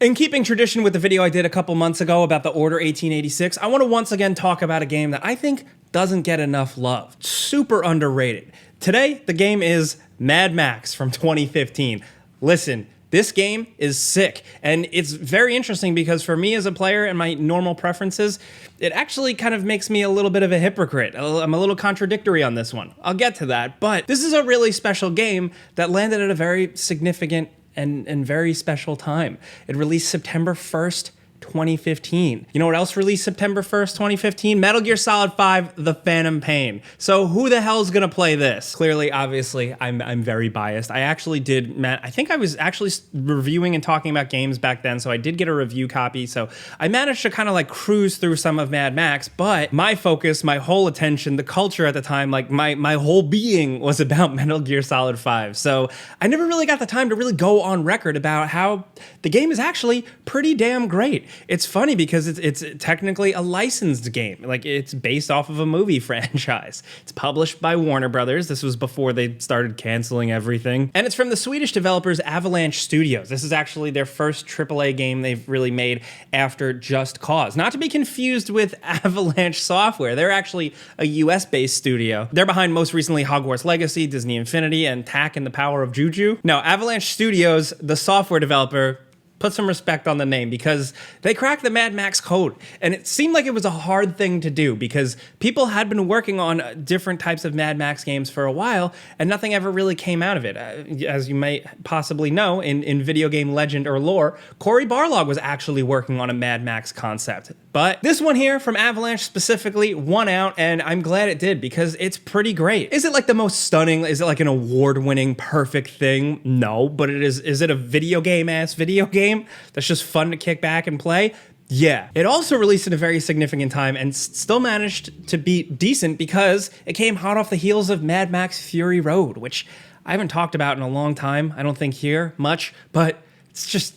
In keeping tradition with the video I did a couple months ago about the Order 1886, I want to once again talk about a game that I think doesn't get enough love. Super underrated. Today, the game is Mad Max from 2015. Listen, this game is sick, and it's very interesting because for me as a player and my normal preferences, it actually kind of makes me a little bit of a hypocrite. I'm a little contradictory on this one. I'll get to that, but this is a really special game that landed at a very significant and very special time. It released September 1st, 2015. You know what else released September 1st, 2015? Metal Gear Solid 5, The Phantom Pain. So who the hell's gonna play this? Clearly, obviously, I'm very biased. I actually did, I think I was actually reviewing and talking about games back then, so I did get a review copy, so I managed to kind of like cruise through some of Mad Max, but my focus, my whole attention, the culture at the time, like my whole being was about Metal Gear Solid 5. So I never really got the time to really go on record about how the game is actually pretty damn great. It's funny because it's technically a licensed game. Like, it's based off of a movie franchise. It's published by Warner Brothers. This was before they started canceling everything. And it's from the Swedish developers Avalanche Studios. This is actually their first AAA game they've really made after Just Cause. Not to be confused with Avalanche Software. They're actually a US-based studio. They're behind most recently Hogwarts Legacy, Disney Infinity, and Tak and the Power of Juju. Now, Avalanche Studios, the software developer, put some respect on the name because they cracked the Mad Max code. And it seemed like it was a hard thing to do because people had been working on different types of Mad Max games for a while and nothing ever really came out of it. As you might possibly know, in video game legend or lore, Cory Barlog was actually working on a Mad Max concept. But this one here from Avalanche specifically won out, and I'm glad it did because it's pretty great. Is it like the most stunning? Is it like an award-winning perfect thing? No, but it is. Is it a video game-ass video game that's just fun to kick back and play? Yeah. It also released at a very significant time and still managed to be decent because it came hot off the heels of Mad Max Fury Road, which I haven't talked about in a long time. I don't think here much, but it's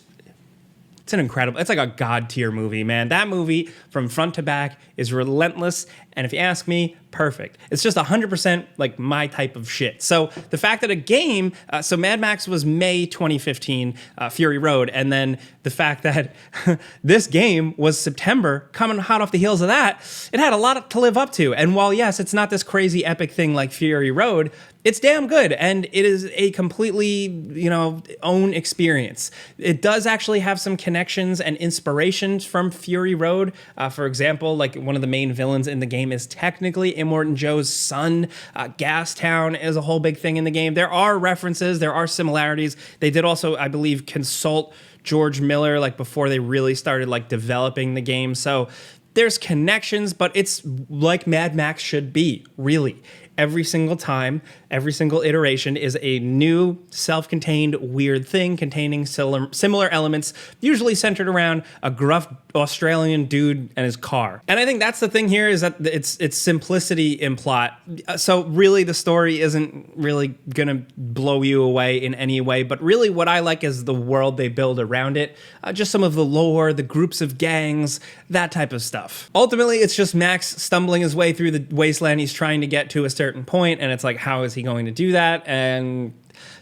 an incredible, it's like a god tier movie, man. That movie from front to back is relentless. And if you ask me, perfect. It's just 100% like my type of shit. So the fact that a game, so Mad Max was May 2015, Fury Road. And then the fact that this game was September, coming hot off the heels of that, it had a lot to live up to. And while yes, it's not this crazy epic thing like Fury Road, it's damn good, and it is a completely, own experience. It does actually have some connections and inspirations from Fury Road. For example, like one of the main villains in the game is technically Immortan Joe's son. Gastown is a whole big thing in the game. There are references, there are similarities. They did also, I believe, consult George Miller, like before they really started like developing the game. So there's connections, but it's like Mad Max should be, really. Every single time, every single iteration is a new, self-contained, weird thing containing similar elements, usually centered around a gruff Australian dude and his car. And I think that's the thing here, is that it's simplicity in plot. So really the story isn't really gonna blow you away in any way, but really what I like is the world they build around it, just some of the lore, the groups of gangs, that type of stuff. Ultimately, it's just Max stumbling his way through the wasteland he's trying to get to a certain point, and it's like, how is he going to do that? And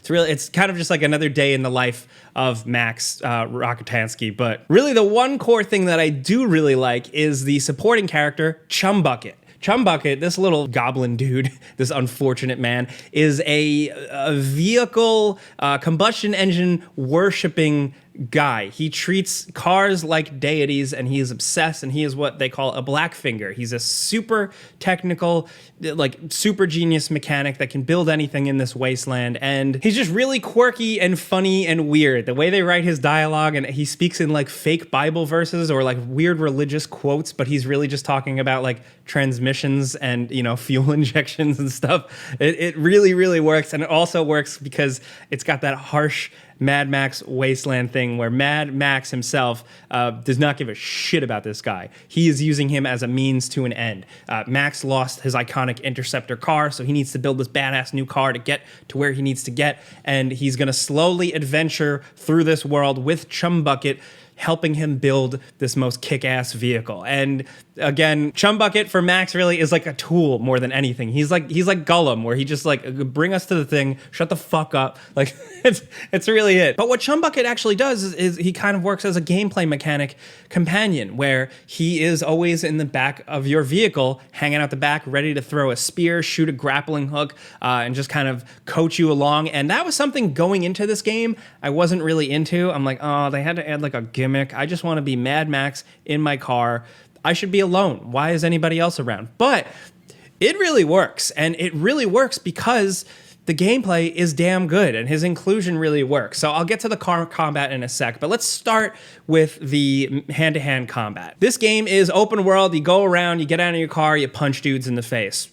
it's kind of just like another day in the life of Max Rockatansky. But really the one core thing that I do really like is the supporting character, Chumbucket. Chumbucket, this little goblin dude, this unfortunate man, is a vehicle combustion engine worshipping guy. He treats cars like deities, and he is obsessed, and he is what they call a black finger. He's a super technical, like super genius mechanic that can build anything in this wasteland, and he's just really quirky and funny and weird. The way they write his dialogue, and he speaks in like fake Bible verses or like weird religious quotes, but he's really just talking about like transmissions and, fuel injections and stuff. It really, really works, and it also works because it's got that harsh Mad Max wasteland thing where Mad Max himself does not give a shit about this guy. He is using him as a means to an end. Max lost his iconic Interceptor car, so he needs to build this badass new car to get to where he needs to get, and he's gonna slowly adventure through this world with Chumbucket, helping him build this most kick-ass vehicle. And again, Chumbucket for Max really is like a tool more than anything. He's like Gollum, where he just like, bring us to the thing, shut the fuck up. Like, it's really it. But what Chumbucket actually does is he kind of works as a gameplay mechanic companion, where he is always in the back of your vehicle, hanging out the back, ready to throw a spear, shoot a grappling hook, and just kind of coach you along. And that was something going into this game I wasn't really into. I'm like, oh, they had to add like a gimmick. I just want to be Mad Max in my car. I should be alone. Why is anybody else around? But it really works. And it really works because the gameplay is damn good and his inclusion really works. So I'll get to the car combat in a sec, but let's start with the hand-to-hand combat. This game is open world. You go around, you get out of your car, you punch dudes in the face.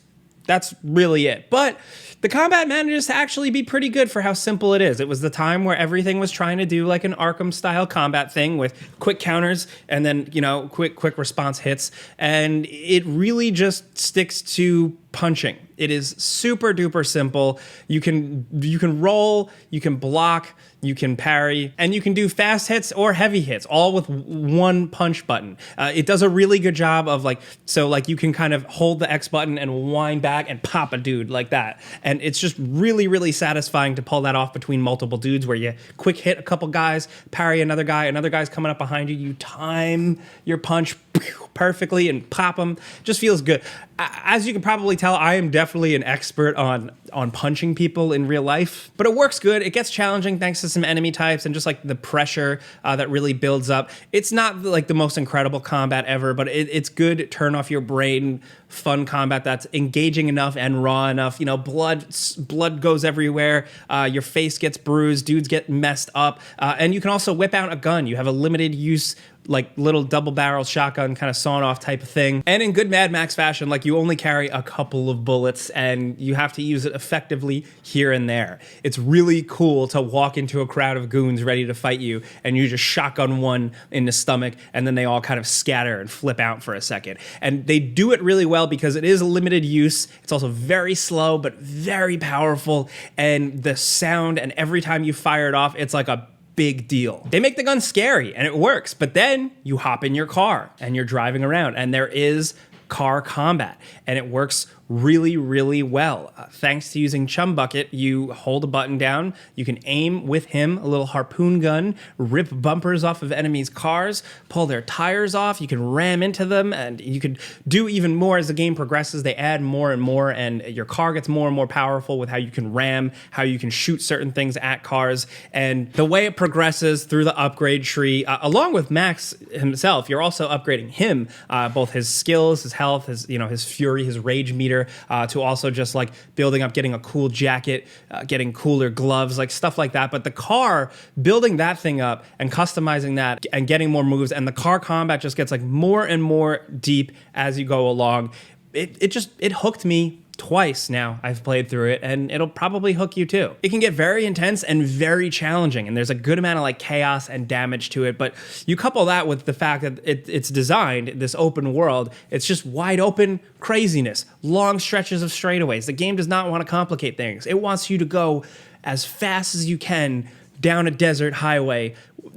That's really it. But the combat manages to actually be pretty good for how simple it is. It was the time where everything was trying to do like an Arkham-style combat thing with quick counters and then, you know, quick response hits. And it really just sticks to punching. It is super duper simple. You can roll, you can block, you can parry, and you can do fast hits or heavy hits, all with one punch button. It does a really good job of like, so like you can kind of hold the X button and wind back and pop a dude like that. And it's just really, really satisfying to pull that off between multiple dudes, where you quick hit a couple guys, parry another guy's coming up behind you, you time your punch perfectly and pop them. Just feels good. As you can probably tell, I am definitely an expert on punching people in real life, but it works good. It gets challenging thanks to some enemy types and just like the pressure that really builds up. It's not like the most incredible combat ever, but it's good, turn off your brain, fun combat that's engaging enough and raw enough. You know, blood goes everywhere. Your face gets bruised, dudes get messed up, and you can also whip out a gun. You have a limited use, like little double barrel shotgun kind of sawn off type of thing. And in good Mad Max fashion, like you only carry a couple of bullets and you have to use it effectively here and there. It's really cool to walk into a crowd of goons ready to fight you and you just shotgun one in the stomach and then they all kind of scatter and flip out for a second. And they do it really well because it is a limited use. It's also very slow but very powerful, and the sound, and every time you fire it off, it's like a big deal. They make the gun scary and it works, but then you hop in your car and you're driving around and there is car combat and it works really, really well. Thanks to using Chumbucket, you hold a button down, you can aim with him, a little harpoon gun, rip bumpers off of enemies' cars, pull their tires off, you can ram into them, and you can do even more as the game progresses. They add more and more, and your car gets more and more powerful with how you can ram, how you can shoot certain things at cars, and the way it progresses through the upgrade tree, along with Max himself, you're also upgrading him, both his skills, his health, his fury, his rage meter, to also just like building up, getting a cool jacket, getting cooler gloves, like stuff like that. But the car, building that thing up and customizing that and getting more moves, and the car combat just gets like more and more deep as you go along. It hooked me twice now. I've played through it, and it'll probably hook you too. It can get very intense and very challenging, and there's a good amount of like chaos and damage to it, but you couple that with the fact that it's designed, this open world, it's just wide open craziness, long stretches of straightaways. The game does not want to complicate things. It wants you to go as fast as you can down a desert highway,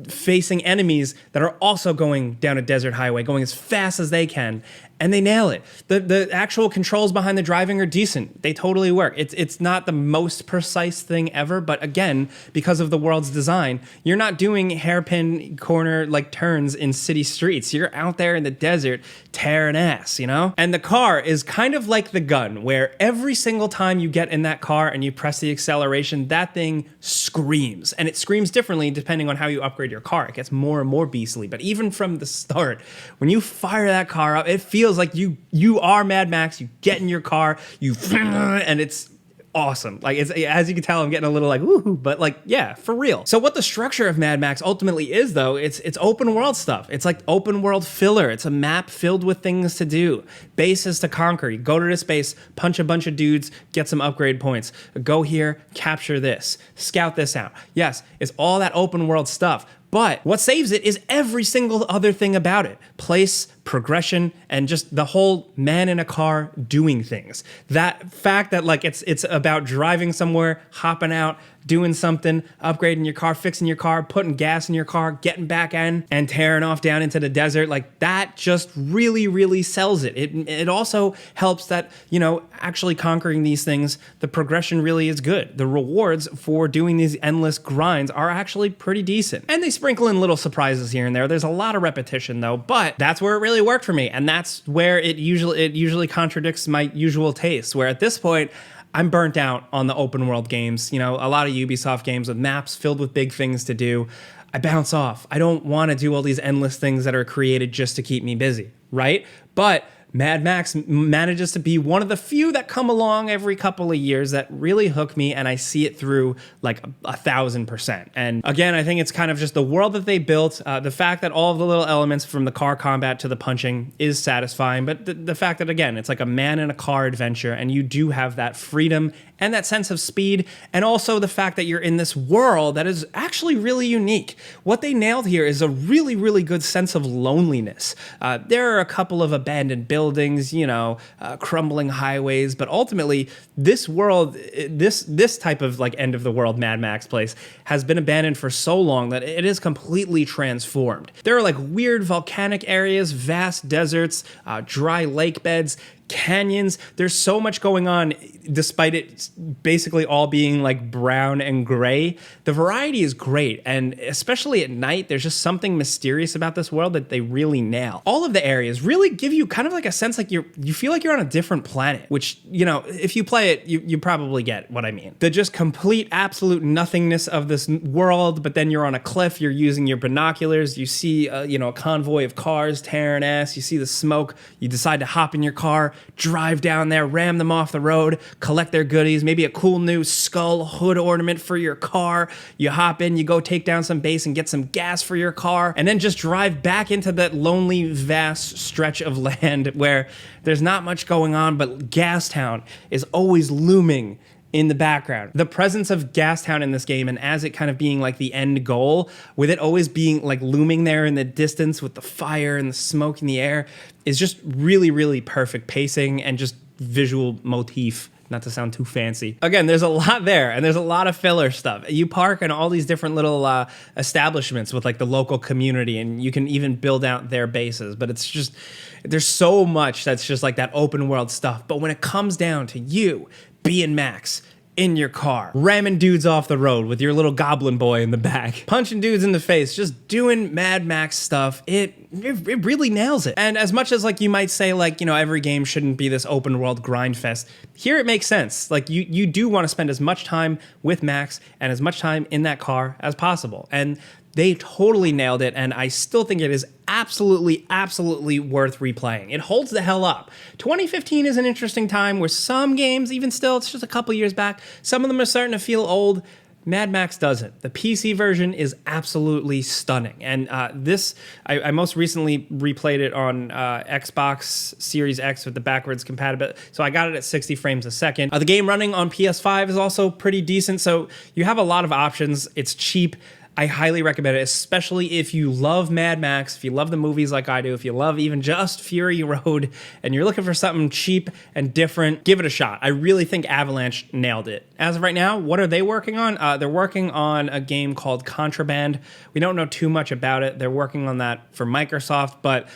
facing enemies that are also going down a desert highway, going as fast as they can, and they nail it. The actual controls behind the driving are decent. They totally work. It's not the most precise thing ever, but again, because of the world's design, you're not doing hairpin corner like turns in city streets. You're out there in the desert tearing ass, you know? And the car is kind of like the gun, where every single time you get in that car and you press the acceleration, that thing screams. And it screams differently depending on how you upgrade your car. It gets more and more beastly. But even from the start, when you fire that car up, it feels like you are Mad Max. You get in your car, and it's awesome. Like, it's, as you can tell, I'm getting a little like woohoo, but like, yeah, for real. So what the structure of Mad Max ultimately is, though, it's open world stuff. It's like open world filler. It's a map filled with things to do, bases to conquer. You go to this base, punch a bunch of dudes, get some upgrade points. Go here, capture this, scout this out. Yes, it's all that open world stuff. But what saves it is every single other thing about it. Place progression and just the whole man in a car doing things. That fact that like it's about driving somewhere, hopping out, doing something, upgrading your car, fixing your car, putting gas in your car, getting back in and tearing off down into the desert. Like that just really, really sells it. It also helps that, you know, actually conquering these things, the progression really is good. The rewards for doing these endless grinds are actually pretty decent. And they sprinkle in little surprises here and there. There's a lot of repetition though, but that's where it really worked for me. And that's where it usually contradicts my usual taste, where at this point, I'm burnt out on the open world games. You know, a lot of Ubisoft games with maps filled with big things to do. I bounce off. I don't want to do all these endless things that are created just to keep me busy, right? But Mad Max manages to be one of the few that come along every couple of years that really hook me, and I see it through like 1,000%. And again, I think it's kind of just the world that they built, the fact that all of the little elements from the car combat to the punching is satisfying, but the fact that, again, it's like a man in a car adventure, and you do have that freedom and that sense of speed, and also the fact that you're in this world that is actually really unique. What they nailed here is a really, really good sense of loneliness. There are a couple of abandoned buildings, you know, crumbling highways, but ultimately, this world, this type of like end of the world Mad Max place has been abandoned for so long that it is completely transformed. There are like weird volcanic areas, vast deserts, dry lake beds, canyons. There's so much going on despite it basically all being like brown and gray. The variety is great, and especially at night, there's just something mysterious about this world that they really nail. All of the areas really give you kind of like a sense like you feel like you're on a different planet, which, you know, if you play it, you probably get what I mean. The just complete absolute nothingness of this world, but then you're on a cliff, you're using your binoculars, you see you know, a convoy of cars tearing ass, you see the smoke, you decide to hop in your car, drive down there, ram them off the road, collect their goodies, maybe a cool new skull hood ornament for your car. You hop in, you go take down some base and get some gas for your car, and then just drive back into that lonely, vast stretch of land where there's not much going on, but Gastown is always looming in the background. The presence of Gastown in this game, and as it kind of being like the end goal, with it always being like looming there in the distance with the fire and the smoke in the air, is just really, really perfect pacing and just visual motif. Not to sound too fancy. Again, there's a lot there, and there's a lot of filler stuff. You park in all these different little establishments with like the local community, and you can even build out their bases, but it's just, there's so much that's just like that open world stuff. But when it comes down to you being Max in your car, ramming dudes off the road with your little goblin boy in the back, punching dudes in the face, just doing Mad Max stuff, it really nails it. And as much as like you might say like, you know, every game shouldn't be this open world grind fest, here it makes sense. Like you do want to spend as much time with Max and as much time in that car as possible. And they totally nailed it, and I still think it is absolutely, absolutely worth replaying. It holds the hell up. 2015 is an interesting time where some games, even still, it's just a couple years back, some of them are starting to feel old. Mad Max doesn't. The PC version is absolutely stunning. And I most recently replayed it on Xbox Series X with the backwards compatibility. So I got it at 60 frames a second. The game running on PS5 is also pretty decent. So you have a lot of options. It's cheap. I highly recommend it, especially if you love Mad Max, if you love the movies like I do, if you love even just Fury Road, and you're looking for something cheap and different, give it a shot. I really think Avalanche nailed it. As of right now, what are they working on? They're working on a game called Contraband. We don't know too much about it. They're working on that for Microsoft, but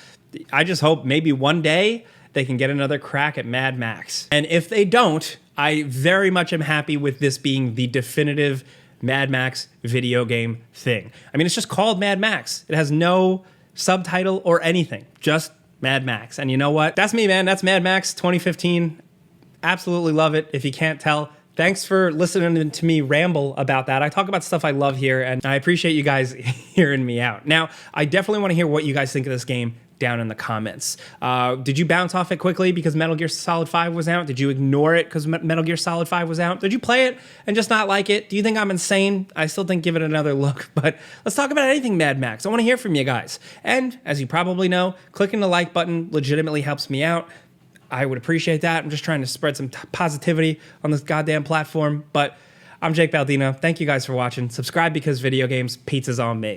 I just hope maybe one day they can get another crack at Mad Max. And if they don't, I very much am happy with this being the definitive Mad Max video game thing. I mean, it's just called Mad Max. It has no subtitle or anything, just Mad Max. And you know what? That's me, man. That's Mad Max 2015. Absolutely love it. If you can't tell, thanks for listening to me ramble about that. I talk about stuff I love here, and I appreciate you guys hearing me out. Now, I definitely want to hear what you guys think of this game down in the comments. Did you bounce off it quickly because Metal Gear Solid 5 was out? Did you ignore it because Metal Gear Solid 5 was out? Did you play it and just not like it? Do you think I'm insane? I still think give it another look, but let's talk about anything Mad Max. I want to hear from you guys. And as you probably know, clicking the like button legitimately helps me out. I would appreciate that. I'm just trying to spread some positivity on this goddamn platform, but I'm Jake Baldino. Thank you guys for watching. Subscribe because video games, pizza's on me.